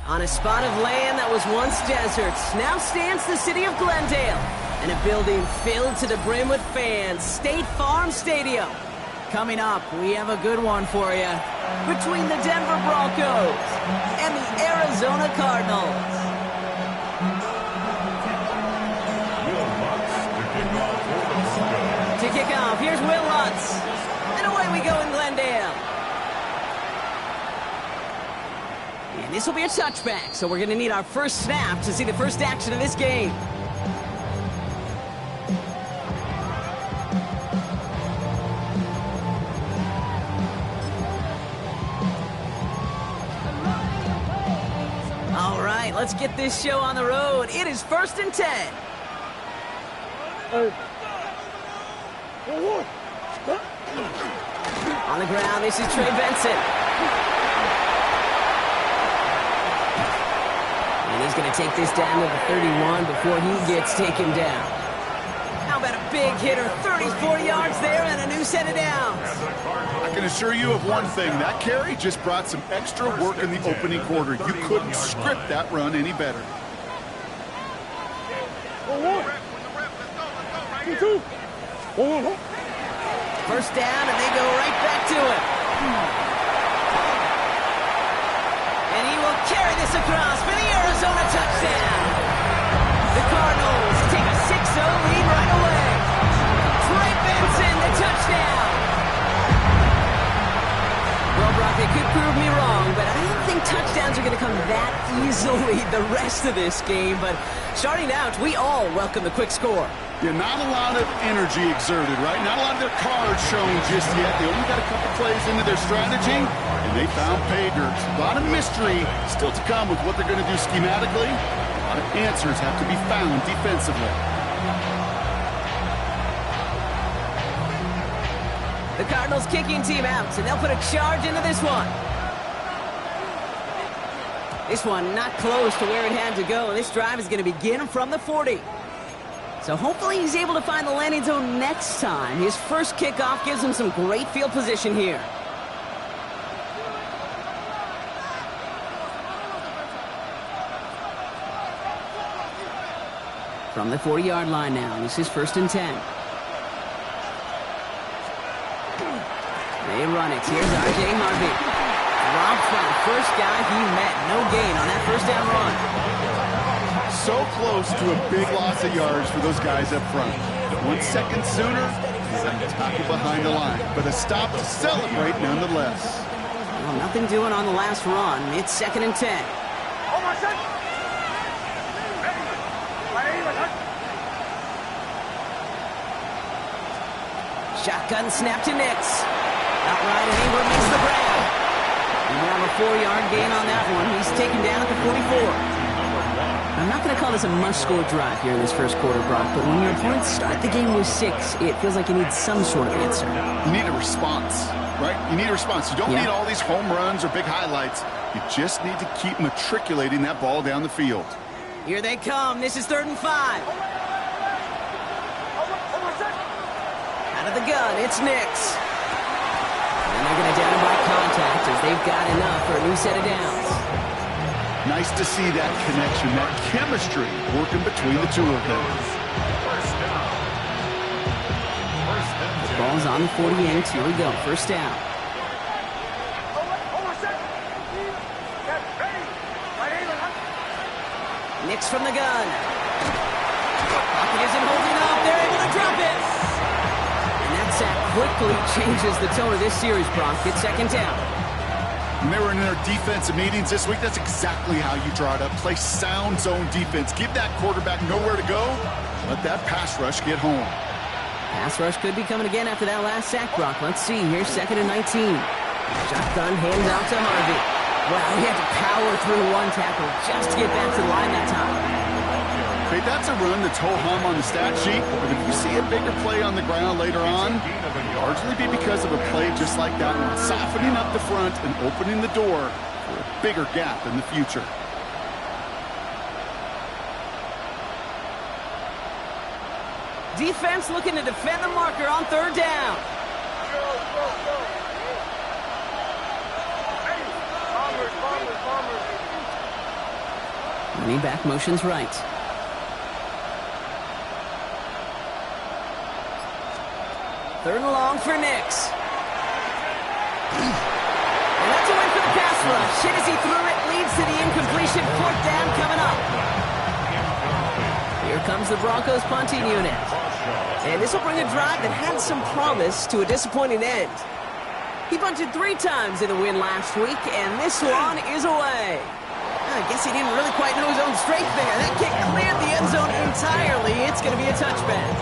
On a spot of land that was once deserts, now stands the city of Glendale, and a building filled to the brim with fans, State Farm Stadium. Coming up, we have a good one for you. Between the Denver Broncos and the Arizona Cardinals. To kick off, here's Will Lutz. And away we go in Glendale. And this will be a touchback, so we're going to need our first snap to see the first action of this game. All right, let's get this show on the road. It is 1st and 10. On the ground, this is Trey Benson. And he's going to take this down to the 31 before he gets taken down. How about a big hitter, 30, 40 yards there and a new set of downs. I can assure you of one thing. That carry just brought some extra work in the opening quarter. You couldn't script that run any better. First down, and they go right back to it. And he will carry this across for the Arizona touchdown. The Cardinals take a 6-0 lead right away. Trey Benson, the touchdown. Well, Brock, they could prove me wrong, but I don't think touchdowns are going to come that easily the rest of this game. But starting out, we all welcome the quick score. Yeah, not a lot of energy exerted, right? Not a lot of their cards shown just yet. They only got a couple plays into their strategy, and they found pay dirt. A lot of mystery still to come with what they're going to do schematically. A lot of answers have to be found defensively. The Cardinals kicking team out, and they'll put a charge into this one. This one not close to where it had to go, and this drive is going to begin from the 40. So hopefully he's able to find the landing zone next time. His first kickoff gives him some great field position here. From the 40-yard line now, this is 1st and 10. They run it. Here's R.J. Harvey. Rob front, first guy he met. No gain on that first down run. So close to a big loss of yards for those guys up front. 1 second sooner, he's on the tackle behind the line. But a stop to celebrate nonetheless. Well, nothing doing on the last run. It's 2nd and 10. Shotgun snap to Nix. Outright, and Ingram makes the grab. We have a 4-yard gain on that one. He's taken down at the 44. I'm not going to call this a must-score drive here in this first quarter, Brock, but when your opponents start the game with 6, it feels like you need some sort of answer. You need a response, right? You need a response. You don't need all these home runs or big highlights. You just need to keep matriculating that ball down the field. Here they come. This is 3rd and 5. Out of the gun, it's Nix. And they're going to down him by contact as they've got enough for a new set of downs. Nice to see that connection, that chemistry working between the two of them. The ball's on the 48. Here we go. First down. Nix from the gun. Pocket isn't holding up. They're able to drop it. And that sack quickly changes the tone of this series, Brock. It's 2nd down. When they were in their defensive meetings this week, that's exactly how you draw it up. Play sound zone defense. Give that quarterback nowhere to go. Let that pass rush get home. Pass rush could be coming again after that last sack, Brock. Let's see. Here's 2nd and 19. Shotgun handout to Harvey. Wow, he had to power through one tackle just to get back to the line that time. Okay, that's a run that's ho-hum on the stat sheet, but if you see a bigger play on the ground later on, it'll largely be because of a play just like that one, softening up the front and opening the door for a bigger gap in the future. Defense looking to defend the marker on 3rd down. Running back motions right. 3rd and long for Nix. And that's a win for the pass rush. Shit as he threw it, leads to the incompletion. 4th down coming up. Here comes the Broncos punting unit. And this will bring a drive that had some promise to a disappointing end. He punted 3 times in the win last week, and this one is away. I guess he didn't really quite know his own strength there. That kick cleared the end zone entirely. It's going to be a touchback.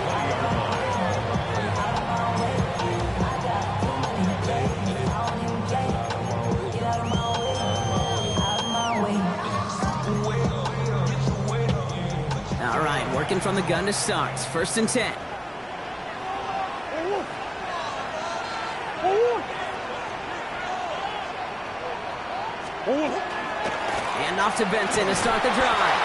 All right, working from the gun to start. 1st and 10. And off to Benson to start the drive.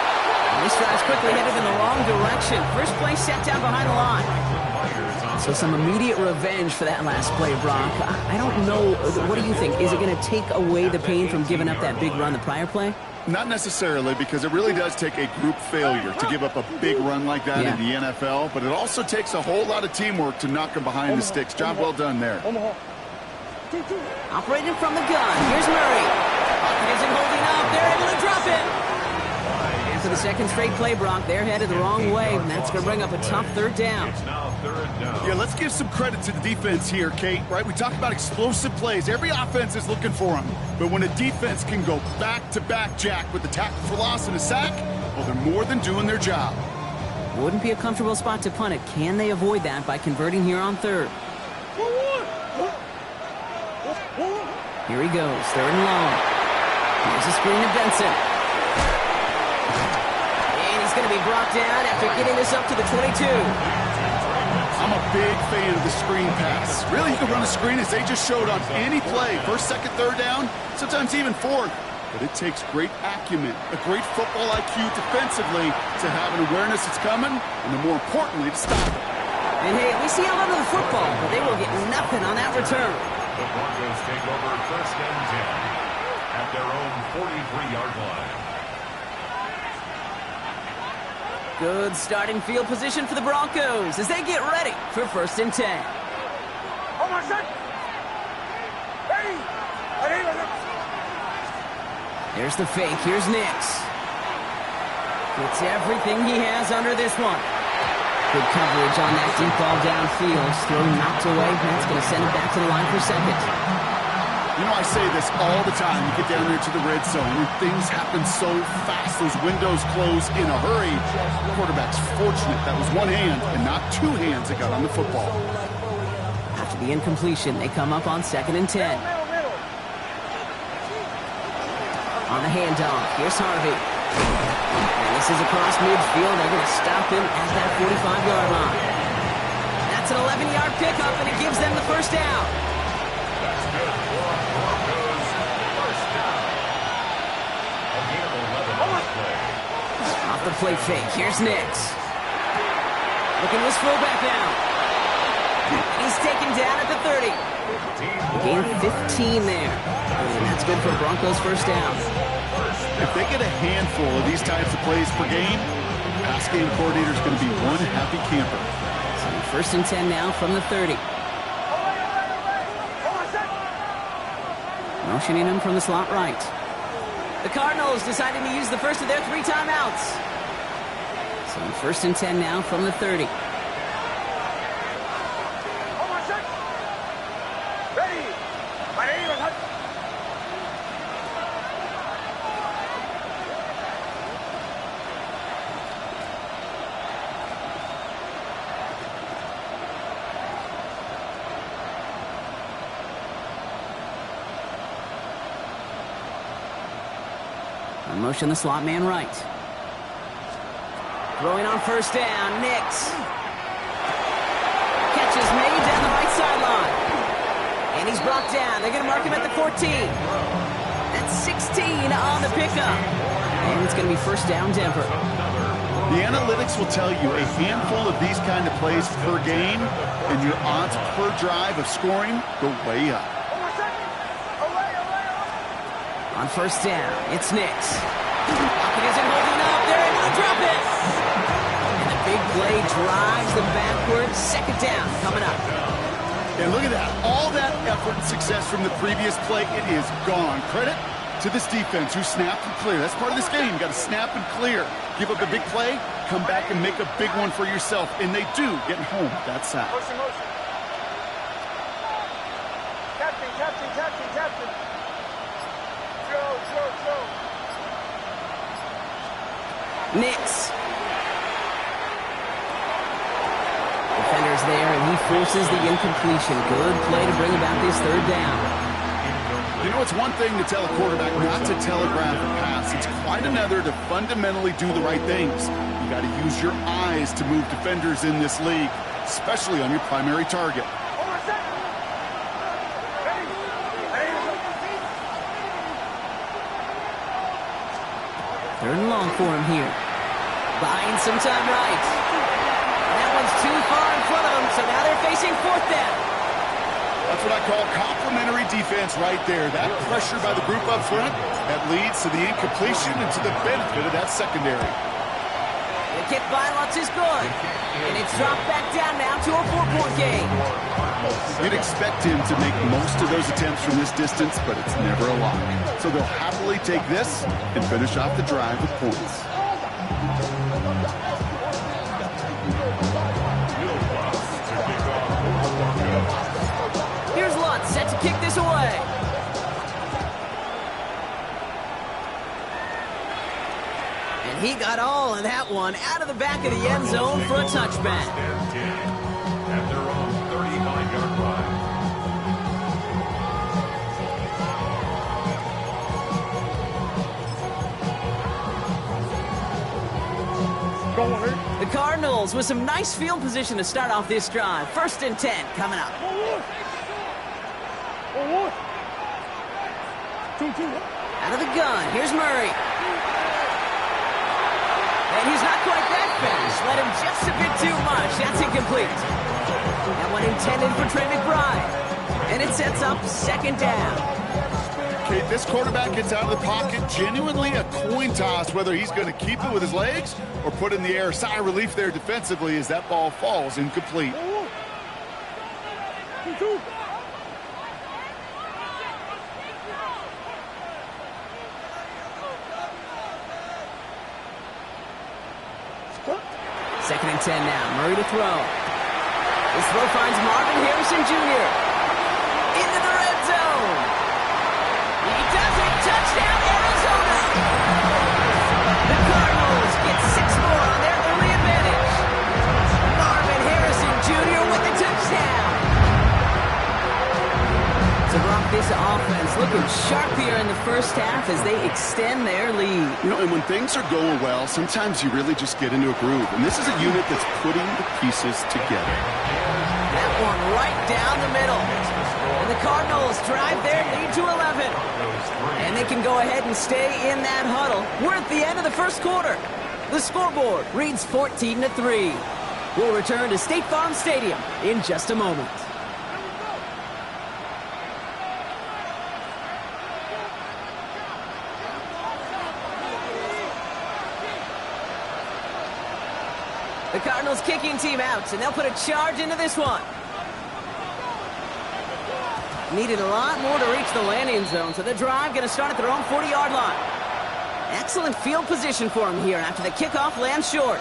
And this drive's quickly headed in the wrong direction. First play set down behind the line. So some immediate revenge for that last play, Brock. I don't know. What do you think? Is it going to take away the pain from giving up that big run the prior play? Not necessarily, because it really does take a group failure to give up a big run like that in the NFL, but it also takes a whole lot of teamwork to knock them behind the sticks. Job well done there. Operating from the gun. Here's Murray. Isn't holding up. They're able to drop it. And for the 2nd straight play, Brock, they're headed the wrong way, and that's going to bring up a tough 3rd down. Yeah, let's give some credit to the defense here, Kate, right? We talked about explosive plays. Every offense is looking for them. But when a defense can go back-to-back, Jack, with the tackle for loss and a sack, well, they're more than doing their job. Wouldn't be a comfortable spot to punt it. Can they avoid that by converting here on 3rd? Here he goes, 3rd and long. Here's a screen to Benson. And he's going to be brought down after getting this up to the 22. I'm a big fan of the screen pass. Really, you can run a screen as they just showed on any play. 1st, 2nd, 3rd down, sometimes even 4th. But it takes great acumen, a great football IQ defensively to have an awareness it's coming, and then more importantly, to stop it. And hey, we see out of the football, but they will get nothing on that return. The Broncos take over 1st and 10 at their own 43-yard line. Good starting field position for the Broncos as they get ready for 1st and 10. There's the fake. Here's Nix. Gets everything he has under this one. Good coverage on that deep ball downfield. Throw knocked away. That's going to send it back to the line for 2nd. You know, I say this all the time. You get down there to the red zone, and things happen so fast. Those windows close in a hurry. The quarterback's fortunate that was one hand and not 2 hands that got on the football. After the incompletion, they come up on 2nd and 10. On the handoff, here's Harvey. And this is across midfield. They're going to stop him at that 45-yard line. That's an 11-yard pickup, and it gives them the 1st down. That's good for Broncos. 1st down. Again, 11 play. Off the play fake, here's Nix. Looking this fullback now. He's taken down at the 30. Gain 15 there. And that's good for Broncos 1st down. If they get a handful of these types of plays per game, pass game coordinator is going to be one happy camper. So 1st and 10 now from the 30. Motioning him from the slot right. The Cardinals deciding to use the first of their 3 timeouts. So 1st and 10 now from the 30. On motion, the slot man right. Throwing on first down, Nix. Catch is made down the right sideline. And he's brought down. They're going to mark him at the 14. That's 16 on the pickup. And it's going to be first down, Denver. The analytics will tell you a handful of these kind of plays per game, and your odds per drive of scoring go way up. On first down, it's Nix. Pocket isn't holding up. They're able to drop it. And the big play drives them backwards. Second down coming up. And look at that. All that effort and success from the previous play, it is gone. Credit to this defense who snapped and clear. That's part of this game. You got to snap and clear. Give up a big play, come back and make a big one for yourself. And they do, getting home with that sack. Motion. Captain. Show. Nix. Defender's there, and he forces the incompletion. Good play to bring about this third down. You know, it's one thing to tell a quarterback not to telegraph a pass. It's quite another to fundamentally do the right things. You got to use your eyes to move defenders in this league, especially on your primary target. Third and long for him here. Buying some time right. And that one's too far in front of him, so now they're facing fourth down. That's what I call complimentary defense right there. That pressure by the group up front, that leads to the incompletion and to the benefit of that secondary. The kick by Lutz is good. And it's dropped back down now to a 4-point game. You'd expect him to make most of those attempts from this distance, but it's never a lock. So they'll happily take this and finish off the drive with points. Here's Lutz set to kick this away. And he got all of that one out of the back of the end zone for a touchback. At their own 35-yard line. The Cardinals with some nice field position to start off this drive. 1st and 10 coming up. Out of the gun, here's Murray. And he's not quite that fast. Let him just a bit too much. That's incomplete. That one intended for Trey McBride. And it sets up second down. Okay, this quarterback gets out of the pocket, genuinely a coin toss whether he's going to keep it with his legs or put it in the air. Sigh of relief there defensively as that ball falls incomplete. Second and 10 now. Murray to throw. This throw finds Marvin Harrison Jr. into the red zone. He does it. Touchdown, Arizona. The Cardinals get 6 more on their early advantage. Marvin Harrison Jr. with the touchdown. To block this offense, looking sharp here in the first half as they extend their lead. You know, and when things are going well, sometimes you really just get into a groove. And this is a unit that's putting the pieces together. That one right down the middle. And the Cardinals drive their lead to 11. And they can go ahead and stay in that huddle. We're at the end of the first quarter. The scoreboard reads 14-3. We'll return to State Farm Stadium in just a moment. The Cardinals kicking team out, and they'll put a charge into this one. Needed a lot more to reach the landing zone, so the drive going to start at their own 40-yard line. Excellent field position for them here after the kickoff lands short.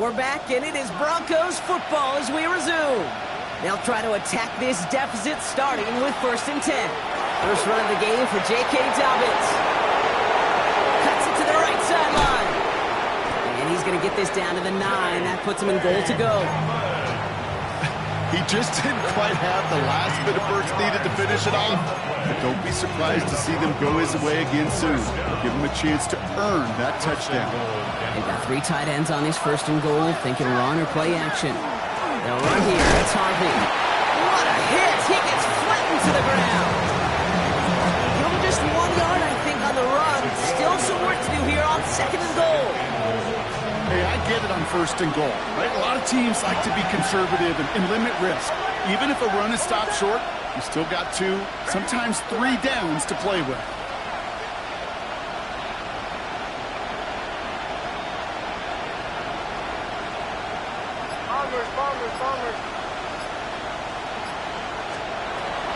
We're back, and it is Broncos football as we resume. They'll try to attack this deficit, starting with 1st and 10. First run of the game for J.K. Dobbins. Cuts it to the right sideline. And he's going to get this down to the 9. That puts him in goal to go. He just didn't quite have the last bit of burst needed to finish it off. But don't be surprised to see them go his way again soon. Give him a chance to earn that touchdown. They've got 3 tight ends on his 1st and goal, thinking run or play action. They'll run here. It's Harvey. What a hit! He gets flattened to the ground. Give him just 1 yard, I think, on the run. Still some work to do here on 2nd and goal. Hey, I get it on 1st and goal, right? A lot of teams like to be conservative and limit risk. Even if a run is stopped short, you still got 2, sometimes 3 downs to play with.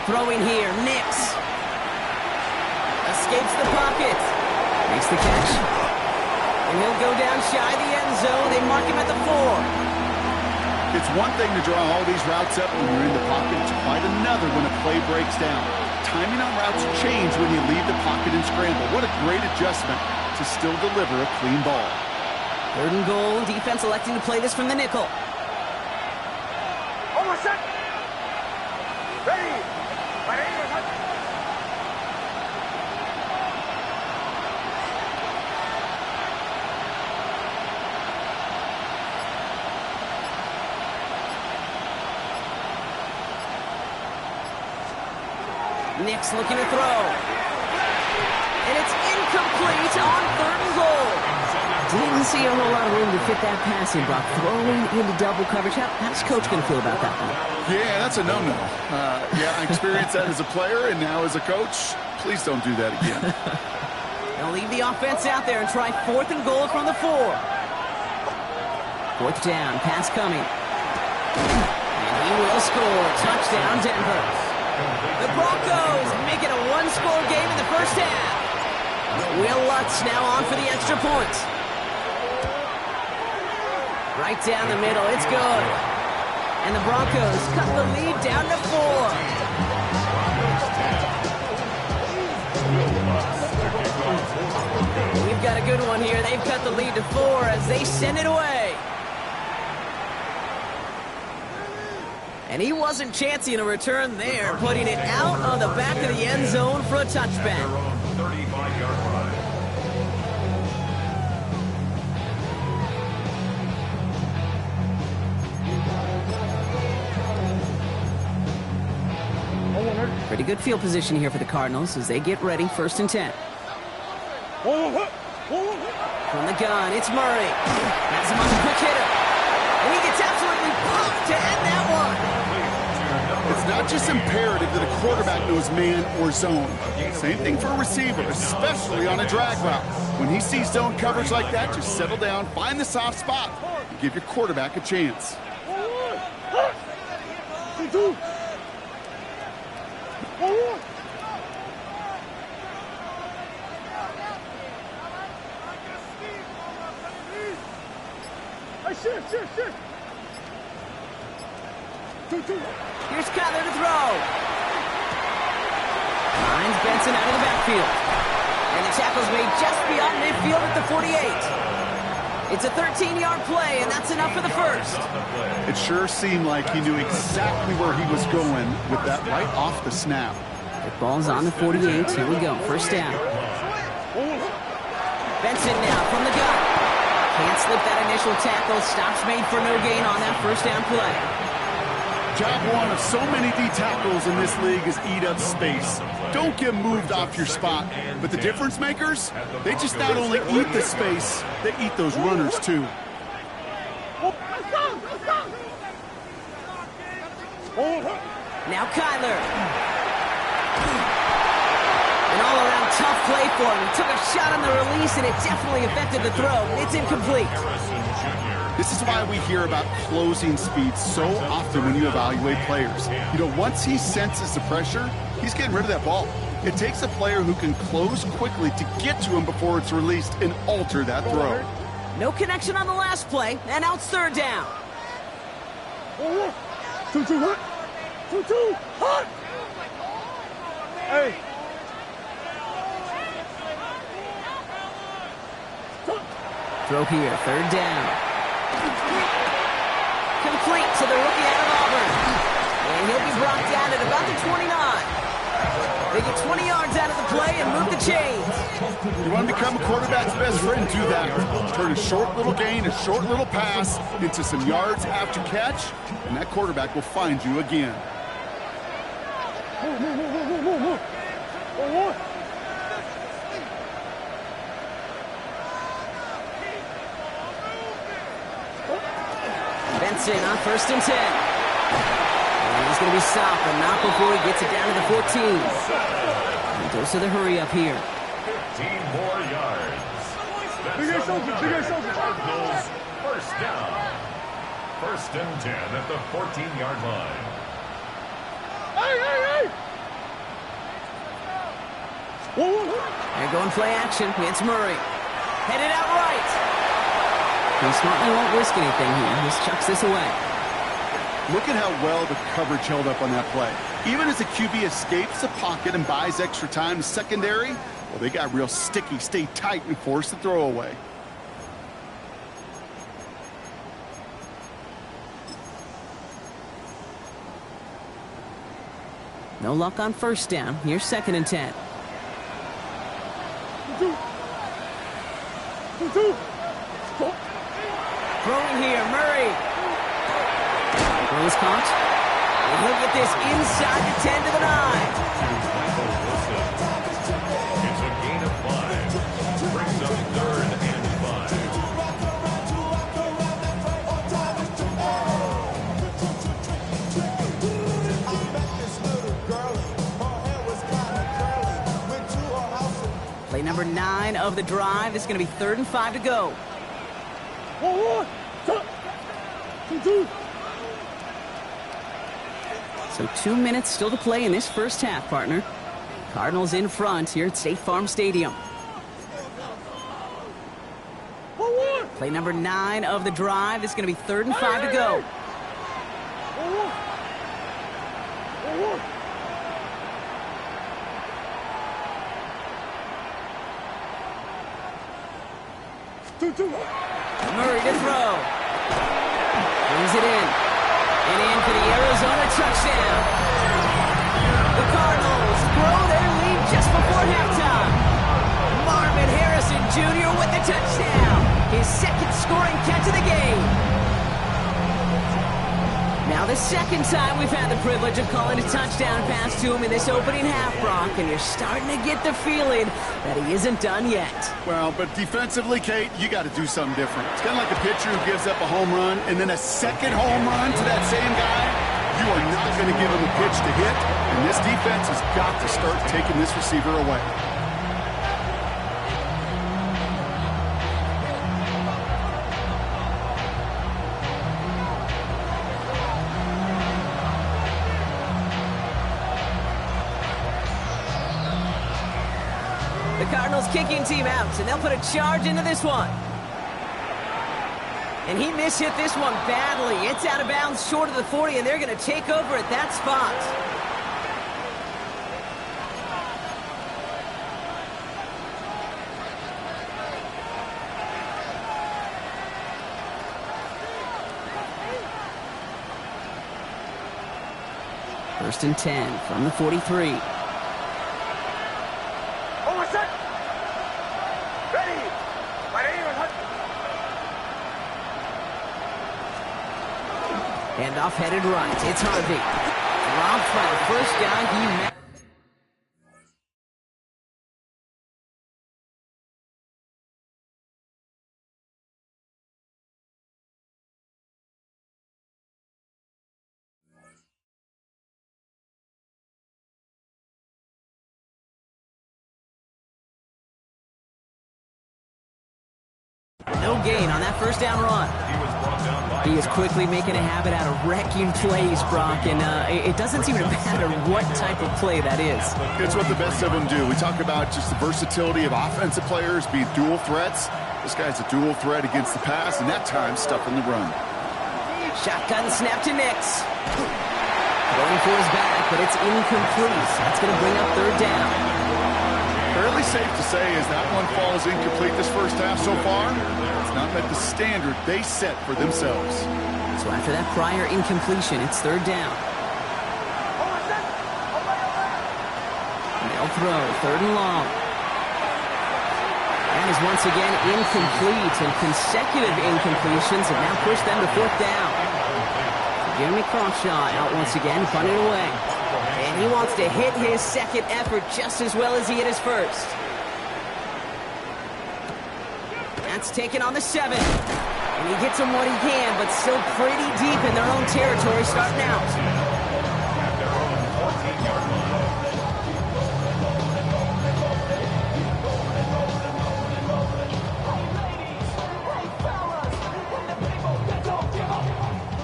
Throwing here, Nix. Escapes the pocket. Makes the catch. And he'll go down shy of the end zone. They mark him at the 4. It's one thing to draw all these routes up when you're in the pocket. It's quite another when a play breaks down. Timing on routes change when you leave the pocket and scramble. What a great adjustment to still deliver a clean ball. 3rd and goal. Defense electing to play this from the nickel. Almost set. Ready. Nix looking to throw. And it's incomplete on 3rd and goal. Didn't see a whole lot of room to fit that pass in, Brock. Throwing into double coverage. How's Coach going to feel about that one? Yeah, that's a no-no. Yeah, I experienced that as a player and now as a coach. Please don't do that again. They'll leave the offense out there and try 4th and goal from the 4. 4th down, pass coming. And he will score. Touchdown, Denver. The Broncos make it a 1-score game in the 1st half. Will Lutz now on for the extra point. Right down the middle, it's good. And the Broncos cut the lead down to 4. We've got a good one here. They've cut the lead to 4 as they send it away. And he wasn't chancing a return there, putting it out on the back of the end zone for a touchback. 35-yard line. Pretty good field position here for the Cardinals as they get ready, 1st and 10. From the gun, it's Murray. That's him on the quick hitter. And he gets absolutely pumped to end that one. It's not just imperative that a quarterback knows man or zone. Same thing for a receiver, especially on a drag route. When he sees zone coverage like that, just settle down, find the soft spot, and give your quarterback a chance. Here's Kyler to throw. Finds Benson out of the backfield. And the tackle's made just beyond midfield at the 48. It's a 13-yard play, and that's enough for the 1st. It sure seemed like he knew exactly where he was going with that right off the snap. The ball's on the 48. Here we go. 1st down. Benson now from the gun. Can't slip that initial tackle. Stops made for no gain on that 1st down play. Job one of so many D tackles in this league is eat up space. Don't get moved off your spot. But the difference makers, they just not only eat the space, they eat those runners too. Now Kyler. An all-around tough play for him. He took a shot on the release, and it definitely affected the throw. It's incomplete. This is why we hear about closing speed so often when you evaluate players. You know, once he senses the pressure, he's getting rid of that ball. It takes a player who can close quickly to get to him before it's released and alter that throw. No connection on the last play, and now it's third down. 2-2 hot. 2-2 hot. Hey. Throw here, third down. Complete to the rookie out of Auburn. And he'll be brought down at about the 29. They get 20 yards out of the play and move the chains. You want to become a quarterback's best friend, do that. Turn a short little gain, a short little pass into some yards after catch, and that quarterback will find you again. Benson on 1st and 10. And he's going to be stopped, but not before he gets it down to the 14. He goes to the hurry up here. 15 more yards. That's Cardinals, first down. 1st and 10 at the 14-yard line. They're going play action. It's Murray. Headed out right. He smartly won't risk anything here. Just chucks this away. Look at how well the coverage held up on that play. Even as the QB escapes the pocket and buys extra time in secondary, well, they got real sticky, stay tight, and force the throw away. No luck on 1st down. Here's 2nd and 10. Throwing here, Murray. Throw is caught. And he'll get this inside the 10 to the 9. It's a gain of 5. Brings up 3rd and 5. Play number 9 of the drive is going to be 3rd and 5 to go. So 2 minutes still to play in this first half, partner. Cardinals in front here at State Farm Stadium. Play number 9 of the drive is going to be 3rd and 5 to go. Murray to throw. Brings it in. And in for the Arizona touchdown. The Cardinals grow their lead just before halftime. Marvin Harrison Jr. with the touchdown. His 2nd scoring catch of the game. Now the 2nd time we've had the privilege of calling a touchdown pass to him in this opening half, Brock, and you're starting to get the feeling that he isn't done yet. Well, but defensively, Kate, you got to do something different. It's kind of like a pitcher who gives up a home run and then a 2nd home run to that same guy. You are not going to give him a pitch to hit, and this defense has got to start taking this receiver away. The Cardinals kicking team out, and they'll put a charge into this one. And he mishit this one badly. It's out of bounds short of the 40, and they're going to take over at that spot. First and 10 from the 43. Handoff headed right. It's Harvey. Dropped by the first guy he met. No gain on that first down run. He is quickly making a habit out of wrecking plays, Brock, and it doesn't seem to matter what type of play that is. It's what the best of them do. We talk about just the versatility of offensive players, be dual threats. This guy's a dual threat against the pass, and that time stuffing the run. Shotgun snap to Nix. Going for his back, but it's incomplete. That's going to bring up third down. Fairly safe to say as that one falls incomplete this first half so far, it's not met the standard they set for themselves. So after that prior incompletion, it's third down. They'll throw, third and long. That is once again incomplete, and consecutive incompletions have now pushed them to fourth down. Jeremy Crawshaw out once again, punted away. And he wants to hit his second effort just as well as he hit his first. That's taken on the 7. And he gets him what he can, but still pretty deep in their own territory starting out. At their own 14-yard line.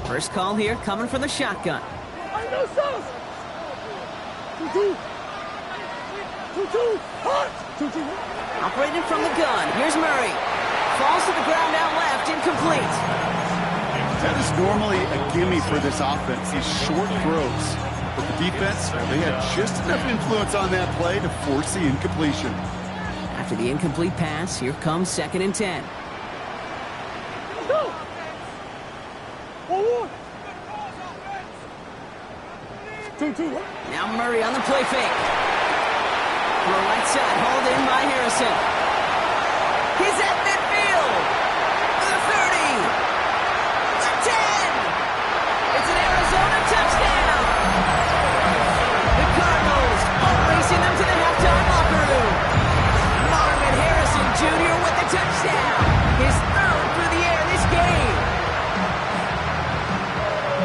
First call here coming from the shotgun. I know sauce. 2-2. 2-2. Hot. 2-2. Operating from the gun. Here's Murray. Falls to the ground out left. Incomplete. That is normally a gimme for this offense, these short throws. But the defense, they had just enough influence on that play to force the incompletion. After the incomplete pass, here comes 2nd and 10. Let's go. 1-1. 2-2. Now Murray on the play fake. To the right side, hauled in by Harrison. He's at midfield. The 30. The 10. It's an Arizona touchdown. The Cardinals are racing them to the halftime locker room. Marvin Harrison Jr. with the touchdown. His third through the air this game.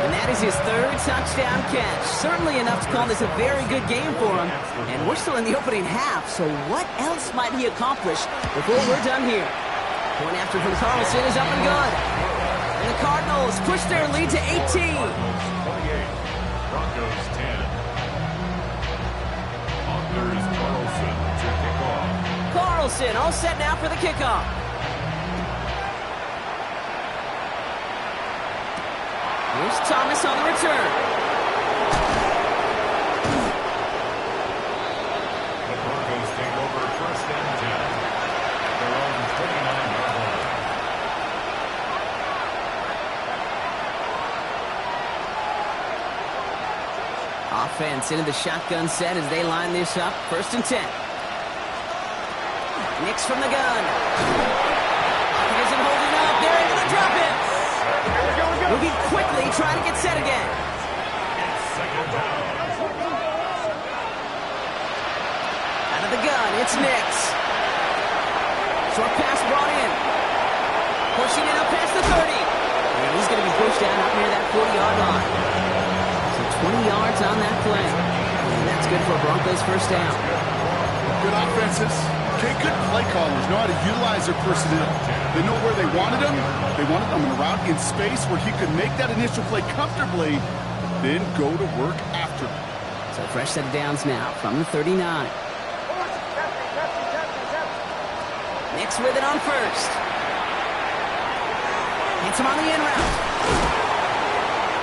And that is his third touchdown catch. Certainly enough to call this a very good game for him. And we're still in the opening half, so what else might he accomplish before we're done here? Point after from Carlson is up and good. And the Cardinals push their lead to 18. 28, Broncos 10. Anders Carlson to kick off. Carlson all set now for the kickoff. Here's Thomas on the return. The Broncos take over first and 10. At their own 29-yard line. Offense into the shotgun set as they line this up. 1st and 10. Nix from the gun. He isn't holding up. They're able to drop it. Moving quickly, trying to get set again. Second down. Out of the gun, it's Nix. Short pass brought in. Pushing it up past the 30. And he's going to be pushed down up near that 40-yard line. So 20 yards on that play. And that's good for a Broncos first down. Good offenses. Okay, good play callers know how to utilize their personnel. They know where they wanted them. They wanted them in a route in space where he could make that initial play comfortably, then go to work after. So fresh set of downs now from the 39. Nix with it on first. Hits him on the in route.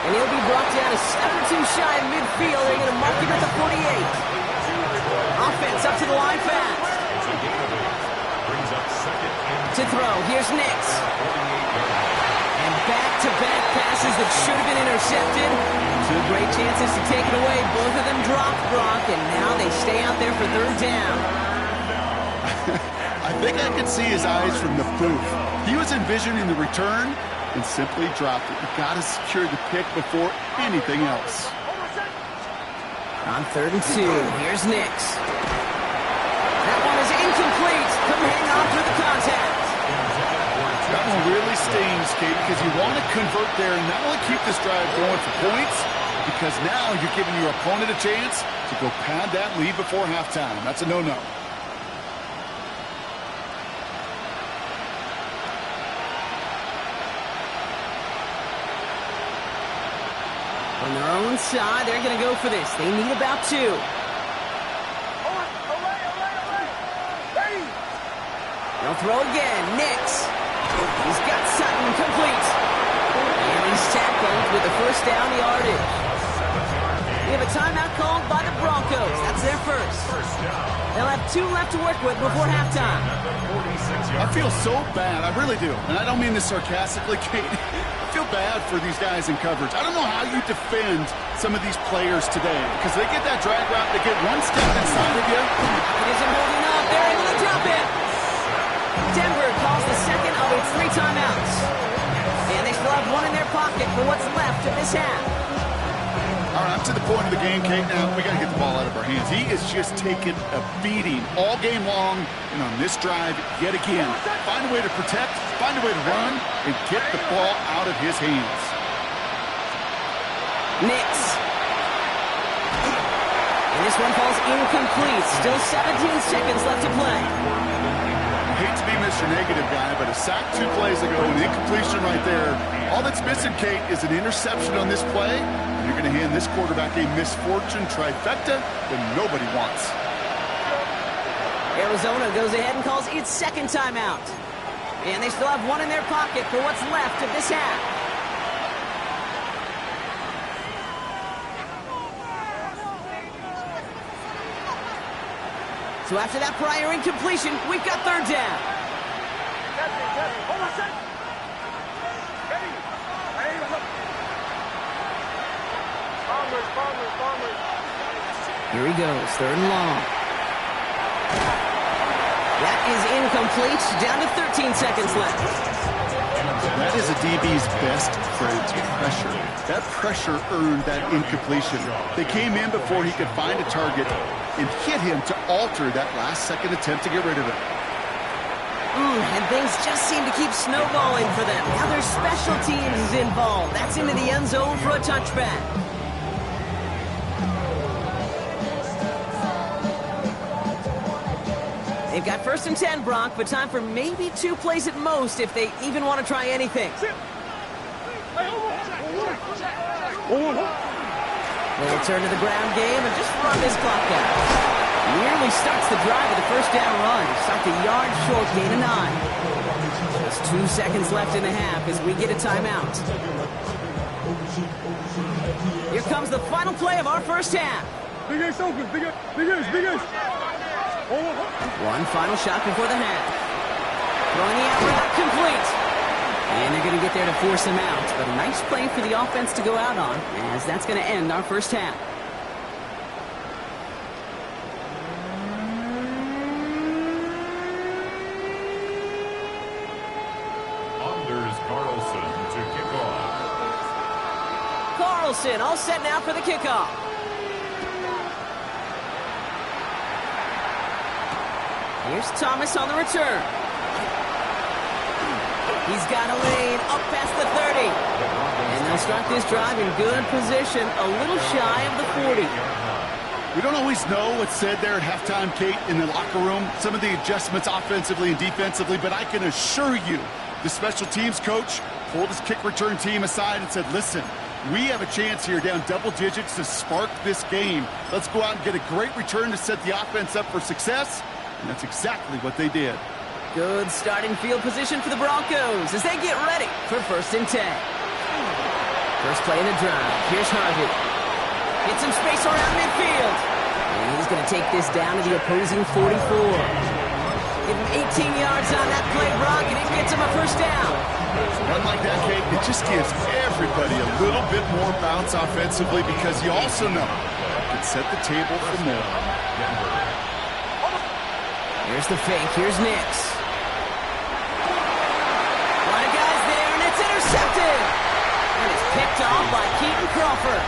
And he'll be brought down a step or two shy of midfield. They're going to mark him at the 48. Offense up to the line fast. Brings up second and To throw, here's Nix. And back-to-back passes that should have been intercepted. Two great chances to take it away. Both of them dropped, Brock, and now they stay out there for third down. I think I could see his eyes from the booth. He was envisioning the return and simply dropped it. You got to secure the pick before anything else. On 3rd and 2, here's Nix. That one is incomplete. Couldn't hang on through the contact. That one really stings, Kate, because you want to convert there and not only keep this drive going for points, because now you're giving your opponent a chance to go pad that lead before halftime. That's a no-no. On their own side, they're going to go for this. They need about 2. They'll They'll throw again. Nix. He's got Sutton complete. And he's tackled with the first down yardage. We have a timeout called by the Broncos. That's their first. They'll have 2 left to work with before halftime. I feel so bad. I really do. And I don't mean this sarcastically, Kate. I feel bad for these guys in coverage. I don't know how you defend some of these players today because they get that drag route. They get one step inside of you. It isn't holding up. They're able to drop it. Denver calls the second of its 3 timeouts. And they still have 1 in their pocket for what's left of this half. All right, up to the point of the game, Kate. Now we got to get the ball out of our hands. He is just taking a beating all game long, and on this drive, yet again, find a way to protect, find a way to run, and get the ball out of his hands. Nix. And this one falls incomplete. Still 17 seconds left to play. I hate to be Mr. Negative guy, but a sack 2 plays ago, an incompletion right there. All that's missing, Kate, is an interception on this play. You're going to hand this quarterback a misfortune trifecta that nobody wants. Arizona goes ahead and calls its second timeout. And they still have 1 in their pocket for what's left of this half. So after that prior incompletion, we've got 3rd down. Hold on a second. Here he goes, 3rd and long. That is incomplete, down to 13 seconds left. That is a DB's best friend, pressure. That pressure earned that incompletion. They came in before he could find a target and hit him to alter that last-second attempt to get rid of it. And things just seem to keep snowballing for them. Now their special teams is involved. That's into the end zone for a touchback. They've got 1st and 10, Brock, but time for maybe 2 plays at most if they even want to try anything. They'll return to the ground game and just run this clock out. Nearly starts the drive with a first down run. Stopped a yard short, gain of 9. Just 2 seconds left in the half as we get a timeout. Here comes the final play of our first half. Big Ace open. Big Ace. One final shot before the half. Throwing the out route complete. And they're going to get there to force him out. But a nice play for the offense to go out on, as that's going to end our first half. Anders Carlson to kick off. Carlson all set now for the kickoff. Here's Thomas on the return. He's got a lane up past the 30. And they'll start this drive in good position, a little shy of the 40. We don't always know what's said there at halftime, Kate, in the locker room. Some of the adjustments offensively and defensively, but I can assure you the special teams coach pulled his kick return team aside and said, listen, we have a chance here down double digits to spark this game. Let's go out and get a great return to set the offense up for success. And that's exactly what they did. Good starting field position for the Broncos as they get ready for 1st and 10. First play of the drive. Here's Harvey. Gets some space around midfield. And he's going to take this down to the opposing 44. Give him 18 yards on that play, Brock, and it gets him a first down. One like that, Kate, it just gives everybody a little bit more bounce offensively because you also know it can set the table for more. Here's the fake. Here's Nix. A lot of guys there, and it's intercepted. And it's picked off by Keaton Crawford.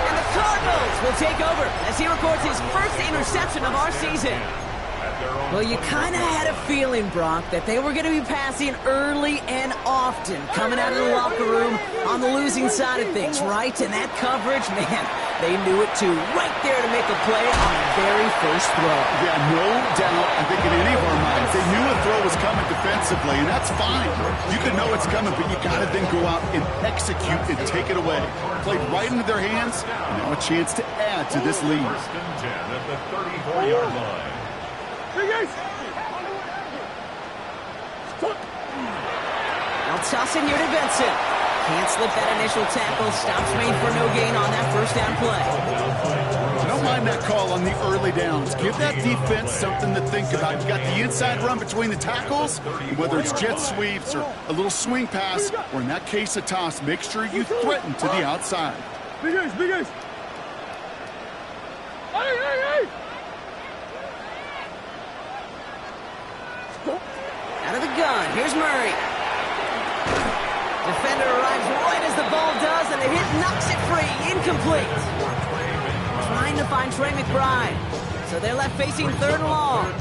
And the Cardinals will take over as he records his first interception of our season. Well, you kind of had a feeling, Brock, that they were going to be passing early and often, coming out of the locker room on the losing side of things, right? And that coverage, man, they knew it too. Right there to make a play on the very first throw. Yeah, no doubt. I think in any of our minds, they knew a throw was coming defensively, and that's fine. You can know it's coming, but you got to then go out and execute and take it away. Played right into their hands, and now a chance to add to this lead. 1st and 10 at the 34-yard line. Big Ace. They'll toss it here to Benson. Can't slip that initial tackle. Stops made for no gain on that first down play. I don't mind that call on the early downs. Give that defense something to think about. You got the inside run between the tackles, whether it's jet sweeps or a little swing pass, or in that case, a toss. Make sure you threaten to the outside. Big Ace, Big Ace. Hey! Out of the gun, here's Murray. Defender arrives right as the ball does, and the hit knocks it free. Incomplete. Trying to find Trey McBride. So they're left facing third and long.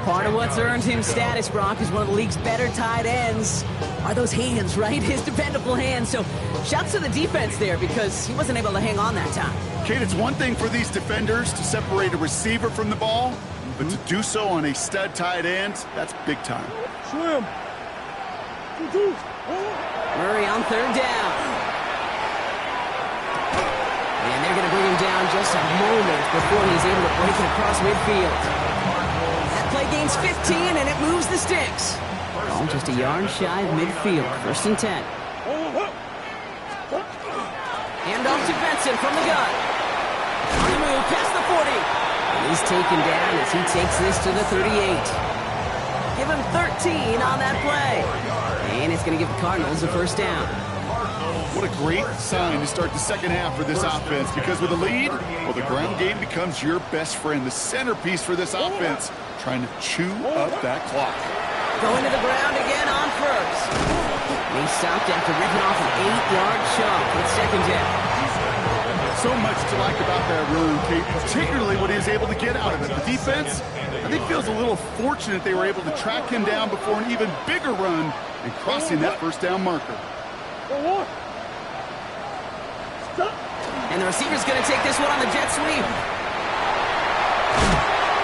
Part of what's earned him status, Brock, is one of the league's better tight ends. Are those hands, right? His dependable hands. So shouts to the defense there because he wasn't able to hang on that time. Kate, it's one thing for these defenders to separate a receiver from the ball, but to do so on a stud tight end, that's big time. Swim. Murray on third down. And they're going to bring him down just a moment before he's able to break it across midfield. That play gains 15, and it moves the sticks. All just a yard shy of midfield. First and 10. Hand off to Benson from the gun. On the move, past the 40. And he's taken down as he takes this to the 38. Give him 13 on that play. And it's going to give the Cardinals a first down. What a great sign to start the second half for this offense, because with a lead, well, the ground game becomes your best friend, the centerpiece for this offense, trying to chew up that clock. Going to the ground again on first. And he stopped after ripping off an 8-yard chunk. It's second down. So much to like about that run, Kate, particularly what he was able to get out of it. The defense, I think, feels a little fortunate they were able to track him down before an even bigger run and crossing that first down marker. And the receiver's going to take this one on the jet sweep.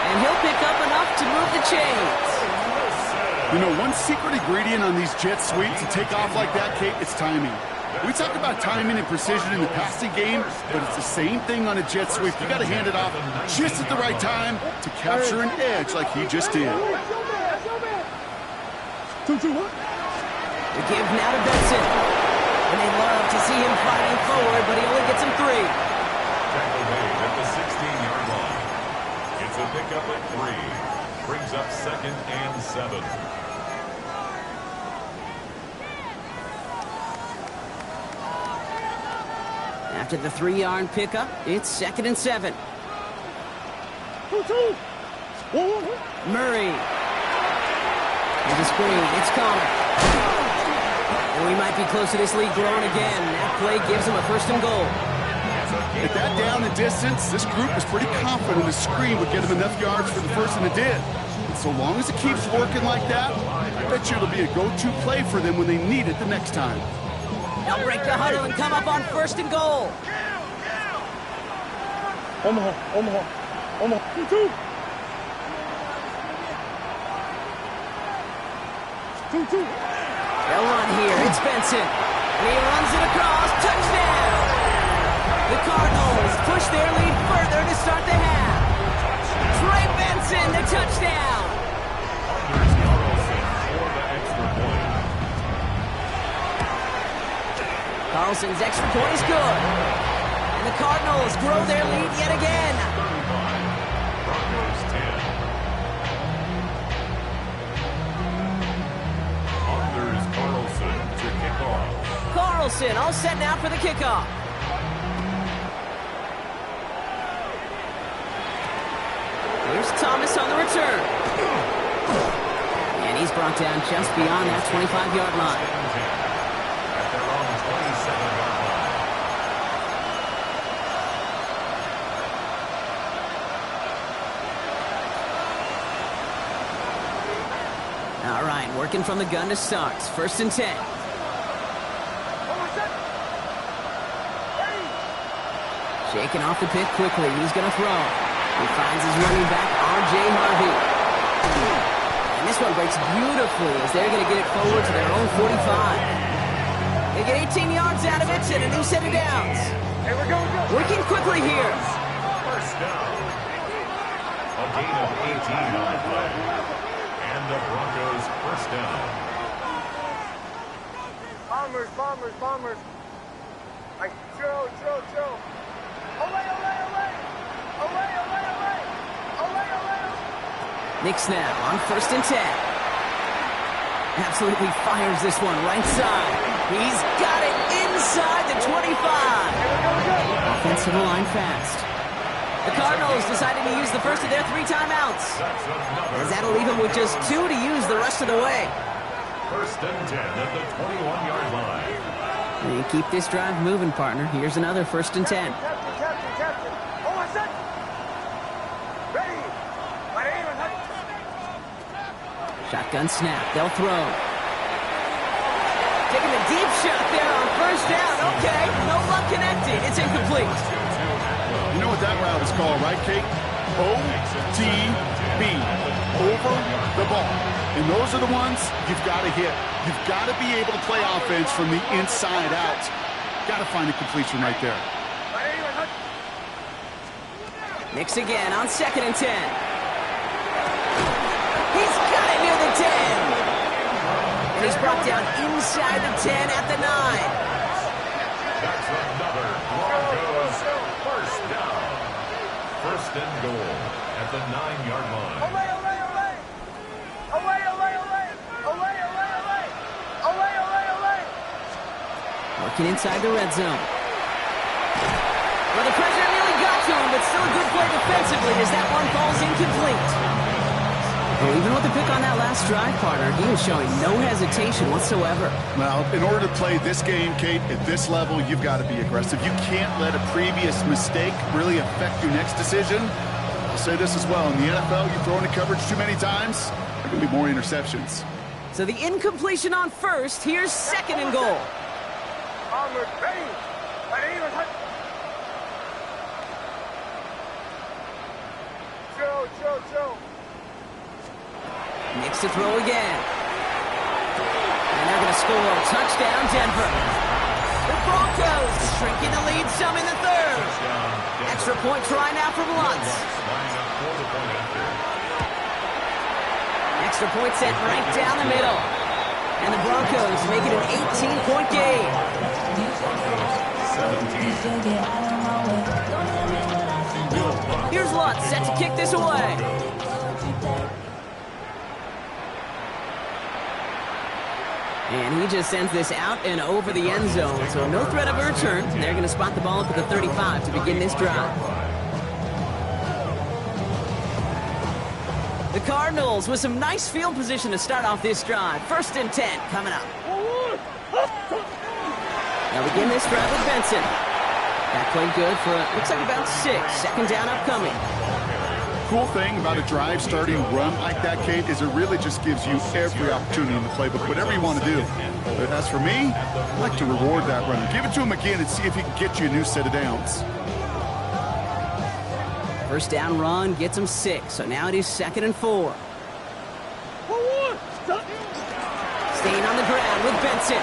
And he'll pick up enough to move the chains. You know, one secret ingredient on these jet sweeps to take off like that, Kate, it's timing. We talk about timing and precision in the passing game, but it's the same thing on a jet sweep. You got to hand it off just at the right time to capture an edge like he just did. The give now to Benson. And they love to see him fighting forward, but he only gets him 3. Tackle made at the 16-yard line. It's a pickup at 3. Brings up second and 7. After the 3-yard pickup, it's second and 7. Murray. With the screen, it's Connor. And we might be close to this lead growing again. That play gives him a first and goal. At that down and distance, this group was pretty confident the screen would get him enough yards for the first, and it did. And so long as it keeps working like that, I bet you it'll be a go-to play for them when they need it the next time. They'll break the huddle and come up on first and goal. Omaha. 2-2. They'll run here. It's Benson. And he runs it across. Touchdown! The Cardinals push their lead further to start the half. Trey Benson, the touchdown! Carlson's extra point is good. And the Cardinals grow their lead yet again. Broncos 10. Anders Carlson to kick off. Carlson all set now for the kickoff. Here's Thomas on the return. And he's brought down just beyond that 25-yard line. At their own 27-yard line. All right, working from the gun to start. First and 10. Shaking off the pick quickly. He's going to throw. He finds his running back, R.J. Harvey. And this one breaks beautifully as they're going to get it forward to their own 45. They get 18 yards out of it and a new set of downs. Here we go. Working quickly here. First down. A gain of 18 on the play. And the Broncos first down. Bombers, bombers, bombers. Like, chill, chill, chill. Olay, olay, olay. Olay, olay, olay. Olay, olay, olay. Nick snap on 1st and 10. Absolutely fires this one right side. He's got it inside the 25. Offensive line fast. The Cardinals deciding to use the first of their 3 timeouts, as that'll leave them with just 2 to use the rest of the way. 1st and 10 at the 21-yard line. And you keep this drive moving, partner. Here's another 1st and 10. Captain. Oh, I said. Ready. Right aim and Shotgun snap. They'll throw. Taking a deep shot there on 1st down. Okay, no luck connected. It's incomplete. You know what that route is called, right, Kate? OTB. Over the ball. And those are the ones you've got to hit. You've got to be able to play offense from the inside out. Got to find a completion right there. Nix again on 2nd and 10. He's got it near the 10. And he's brought down inside the 10 at the 9. That's another Broncos 1st down. 1st and goal at the 9-yard line. Olay, olay, olay. Olay, olay, olay. Olay, olay, olay. Olay, olay, olay. Working inside the red zone. Well, the pressure nearly got to him, but still a good play defensively as that one falls incomplete. Well, even with the pick on that last drive, partner, he was showing no hesitation whatsoever. Well, in order to play this game, Kate, at this level, you've got to be aggressive. You can't let a previous mistake really affect your next decision. I'll say this as well. In the NFL, you throw into coverage too many times, there can be more interceptions. So the incompletion on 1st. Here's 2nd and goal. Bombers, ready. Right aim and chill. Nix to throw again. And they're going to score a touchdown, Denver. The Broncos shrinking the lead some in the 3rd. Extra point try now from Lutz. Extra point set right down the middle. And the Broncos make it an 18-point game. Here's Lutz set to kick this away. And he just sends this out and over the end zone, so no threat of a return. They're going to spot the ball up at the 35 to begin this drive. The Cardinals with some nice field position to start off this drive. 1st and 10 coming up. They'll begin this drive with Benson. That played good for, looks like about 6. 2nd down upcoming. Cool thing about a drive starting run like that, Kate, is it really just gives you every opportunity in the playbook, whatever you want to do. But as for me, I like to reward that run. Give it to him again and see if he can get you a new set of downs. 1st down run gets him 6, so now it is 2nd and 4. Staying on the ground with Benson.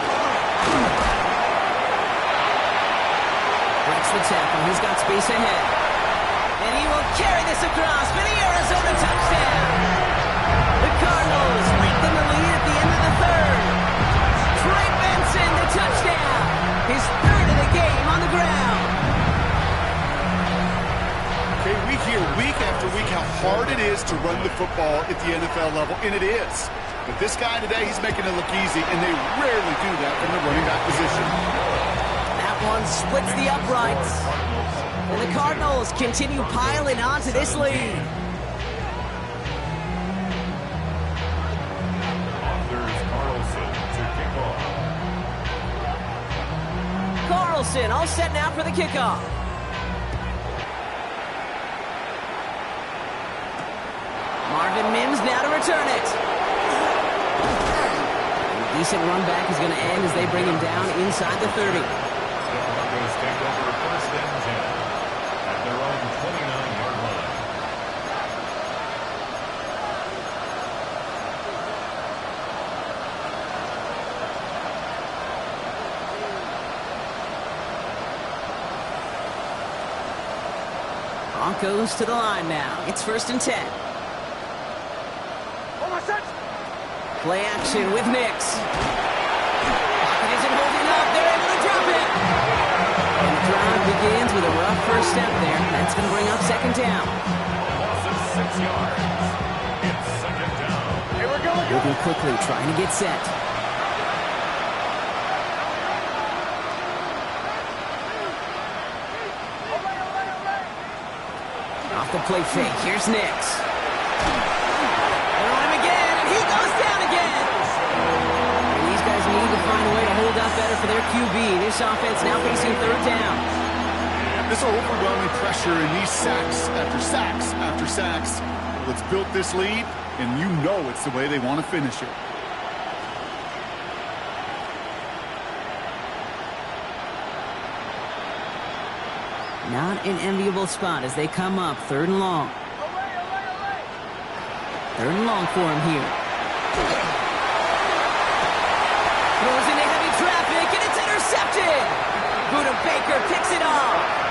Breaks the tackle. He's got space ahead. And he will carry this across for the Arizona touchdown. The Cardinals lengthen the lead at the end of the 3rd. Trey Benson, the touchdown. His 3rd of the game on the ground. Okay, we hear week after week how hard it is to run the football at the NFL level, and it is. But this guy today, he's making it look easy, and they rarely do that from the running back position. That one splits the uprights. And the Cardinals continue piling onto this lead. Carlson all set now for the kickoff. Marvin Mims now to return it. And a decent run back is going to end as they bring him down inside the 30. The Broncos take over 1st and 10 at their own 29-yard line. Broncos to the line now. It's 1st and 10. Play action with Nix. It isn't holding drive begins with a rough first step there. That's going to bring up second down. Loss of 6 yards. It's second down. Here we go. Moving quickly, trying to get set. Off the play fake, here's Nix. They're on him again, and he goes down again. And these guys need to find a way to hold up better for their QB. This offense now facing third down. This overwhelming pressure and these sacks after sacks after sacks. Well, it's built this lead, and you know it's the way they want to finish it. Not an enviable spot as they come up, third and long. Third and long for him here. Throws into heavy traffic, and it's intercepted. Buda Baker picks it off.